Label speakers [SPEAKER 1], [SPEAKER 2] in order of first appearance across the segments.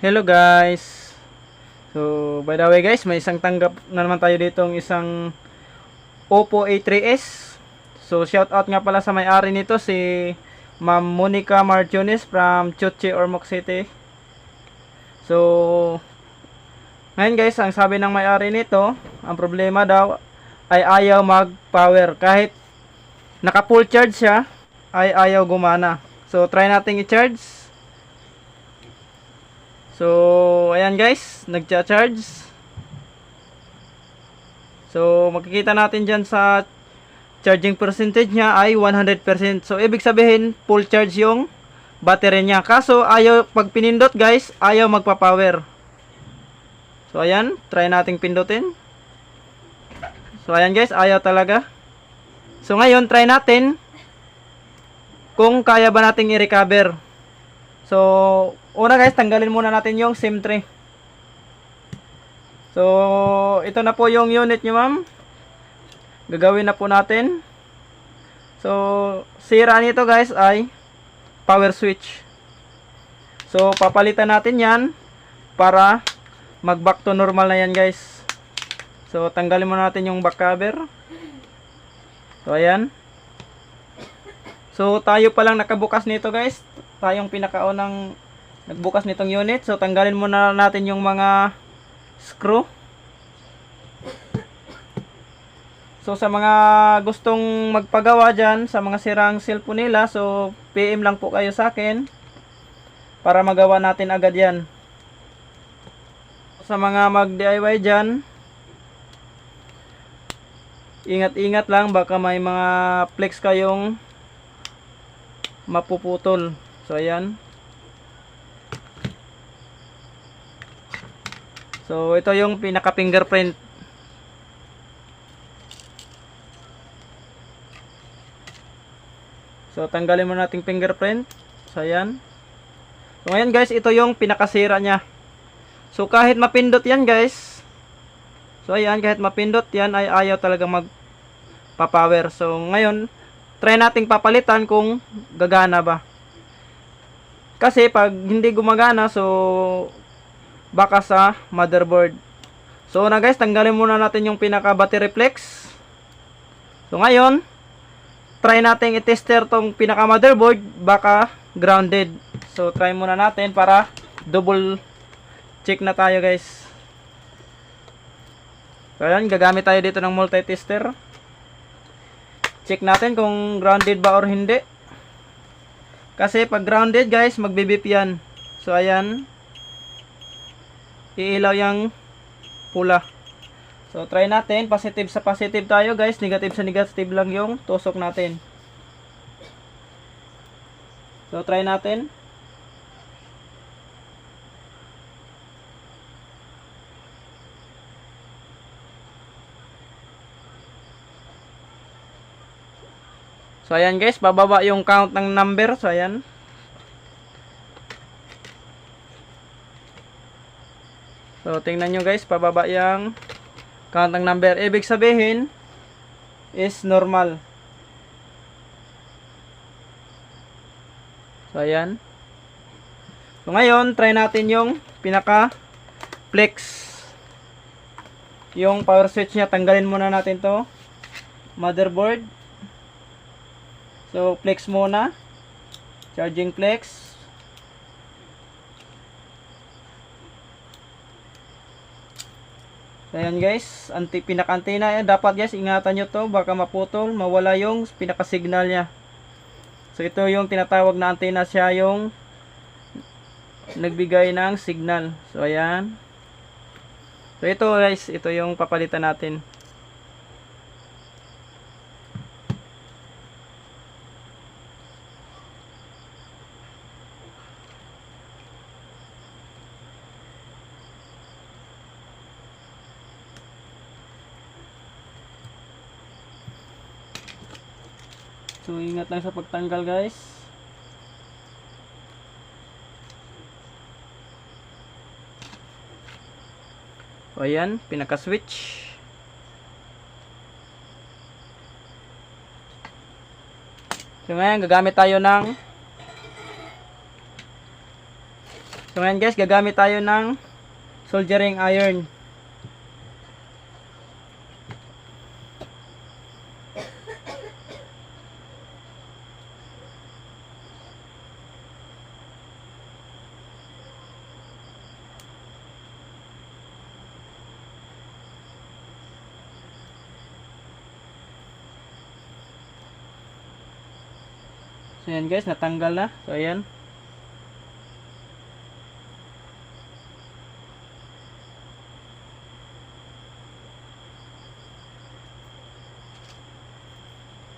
[SPEAKER 1] Hello guys. So, by the way guys, may isang tanggap na naman tayo ditong isang Oppo A3s. So, shout out nga pala sa may-ari nito si Ma'am Monica Martiones from Choche, Ormoc City. So, ngayon guys, ang sabi ng may-ari nito, ang problema daw ay ayaw mag-power. Kahit naka full charge siya, ay ayaw gumana. So, try nating i-charge. So, ayan guys, nagcha-charge. So, makikita natin dyan sa charging percentage niya ay 100%. So, ibig sabihin, full charge yung battery niya. Kaso, ayaw, pag pinindot guys, ayaw magpa-power. So, ayan, try nating pindutin. So, ayan guys, ayaw talaga. So, ngayon, try natin kung kaya ba nating i-recover. So, una guys, tanggalin muna natin yung SIM tray. So, ito na po yung unit nyo ma'am. Gagawin na po natin. So, sira nito guys ay power switch. So, papalitan natin yan para mag back to normal na yan guys. So, tanggalin muna natin yung back cover. So, ayan. So, tayo pa lang nakabukas nito guys. Tayong pinakaunang nagbukas nitong unit. So, tanggalin muna natin yung mga screw. So, sa mga gustong magpagawa dyan, sa mga sirang cellphone nila, so, PM lang po kayo sa akin para magawa natin agad yan. Sa mga mag-DIY dyan, ingat-ingat lang, baka may mga flex kayong mapuputol. So, ayan. So, ito yung pinaka-fingerprint. So, tanggalin mo nating fingerprint. So, ayan. So, ngayon guys, ito yung pinakasira niya. So, kahit mapindot yan guys. So, ayan, kahit mapindot yan ay ayaw talaga magpa-power. So, ngayon, try nating papalitan kung gagana ba. Kasi pag hindi gumagana, so baka sa motherboard. So na guys, tanggalin muna natin yung pinaka battery flex. So ngayon, try natin i-tester tong pinaka motherboard, baka grounded. So try muna natin para double check na tayo guys. So ayan, gagamit tayo dito ng multi-tester. Check natin kung grounded ba or hindi. Kasi pag grounded guys, magbibip yan. So ayan, iilaw yung pula. So try natin, positive sa positive tayo guys, negative sa negative lang yung tusok natin. So try natin. So, ayan guys, bababa yung count ng number. So, ayan. So, tingnan nyo guys, pababa yung count ng number. Ibig sabihin, is normal. So, ayan. So, ngayon, try natin yung pinaka-flex. Yung power switch niya, tanggalin muna natin to. Motherboard. So, flex muna. Charging flex. So, ayan guys. Pinaka-antena. Dapat guys, ingatan nyo to. Baka maputol. Mawala yung pinaka-signal niya. So, ito yung tinatawag na antena. Siya yung nagbigay ng signal. So, ayan. So, ito guys. Ito yung papalitan natin. So, ingat lang sa pagtanggal guys. So, ayan, pinaka-switch. So, ngayon, gagamit tayo ng So ngayon guys, gagamit tayo ng soldering iron. So yan guys, natanggal na. So ayan.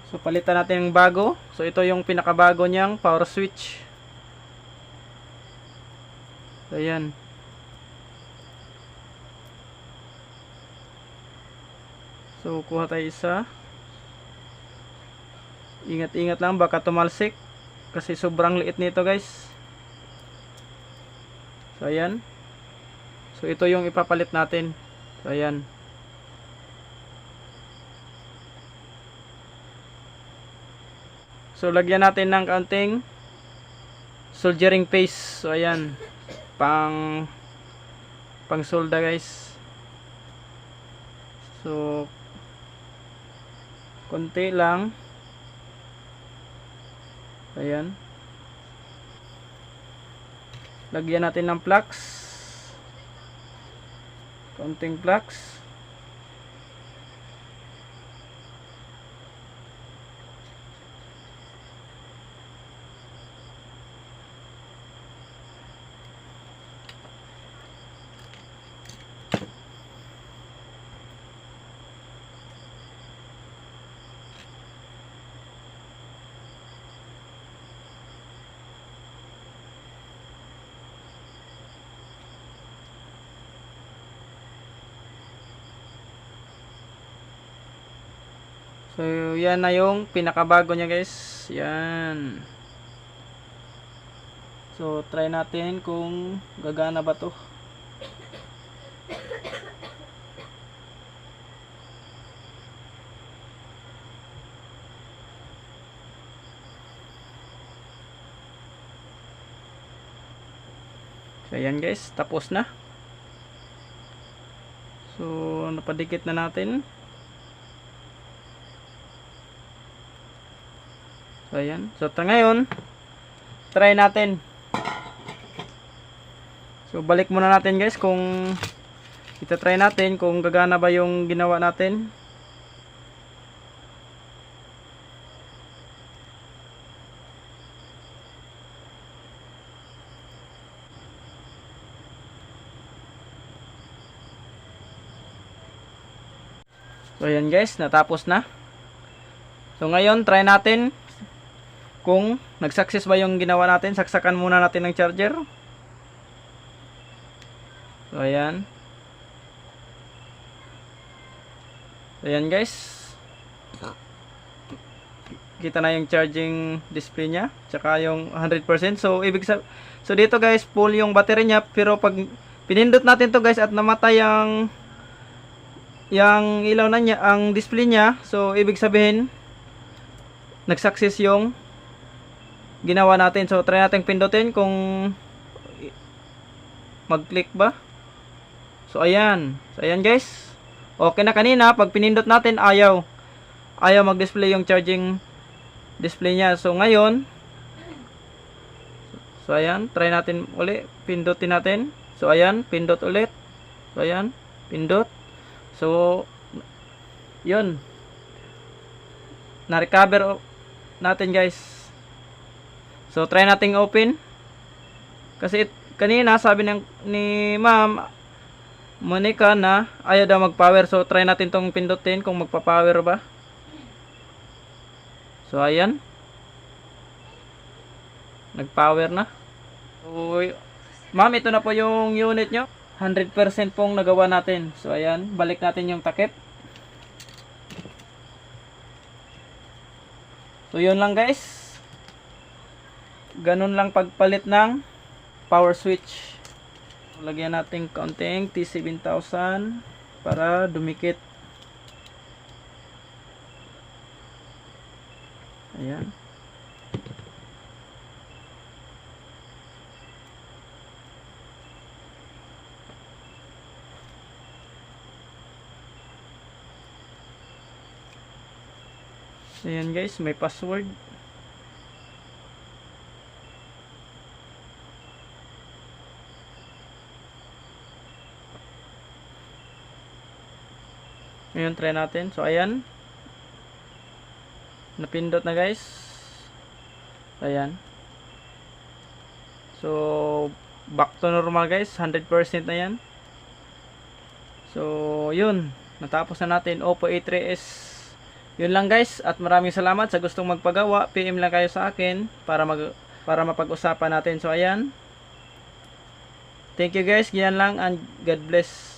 [SPEAKER 1] So palitan natin yung bago. So ito yung pinakabago niyang power switch. So ayan. So kuha tayo isa. Ingat-ingat lang baka tumalsik kasi sobrang liit nito guys. So ayan. So ito yung ipapalit natin. So ayan. So lagyan natin ng kaunting soldering paste. So ayan. Pang solda guys. So konti lang. Ayan. Lagyan natin ng flux. Konting flux. So, yan na yung pinakabago niya guys. Yan. So, try natin kung gagana ba to. So, yan guys. Tapos na. So, napadikit na natin. So, ayan. So, ngayon, try natin. So, balik muna natin guys kung ita-try natin kung gagana ba yung ginawa natin. So, ayan guys. Natapos na. So, ngayon, try natin kung nag-success ba yung ginawa natin. Saksakan muna natin ng charger. So ayan. So ayan guys. Kita na yung charging display niya. Tsaka yung 100%. So so dito guys, full yung battery niya. Pero pag pinindot natin to guys at namatay yung ilaw na niya, ang display niya. So ibig sabihin nag-success yung ginawa natin. So try natin pindutin kung mag-click ba. So ayan. So ayan guys. Okay na kanina pag pinindot natin ayaw mag-display yung charging display niya. So ngayon, so ayan, try natin uli, pindutin natin. So ayan, pindot ulit. So ayan, pindot. So yun. Na-recover natin guys. So, try nating open. Kasi kanina sabi ni Ma'am Monica na ayaw daw mag-power. So, try natin tong pindutin kung magpa-power ba. So, ayan. Nag-power na. So, Ma'am, ito na po yung unit nyo. 100% pong nagawa natin. So, ayan. Balik natin yung takip. So, yun lang guys. Ganun lang pagpalit ng power switch. Lagyan natin kaunting T7000 para dumikit. Ayan. Ayan guys, may password. Ngayon, try natin. So, ayan. Napindot na guys. Ayan. So, back to normal guys. 100% na yan. So, yun. Natapos na natin Oppo A3s. Yun lang guys. At maraming salamat sa gustong magpagawa. PM lang kayo sa akin para mapag-usapan natin. So, ayan. Thank you guys. Yan lang and God bless.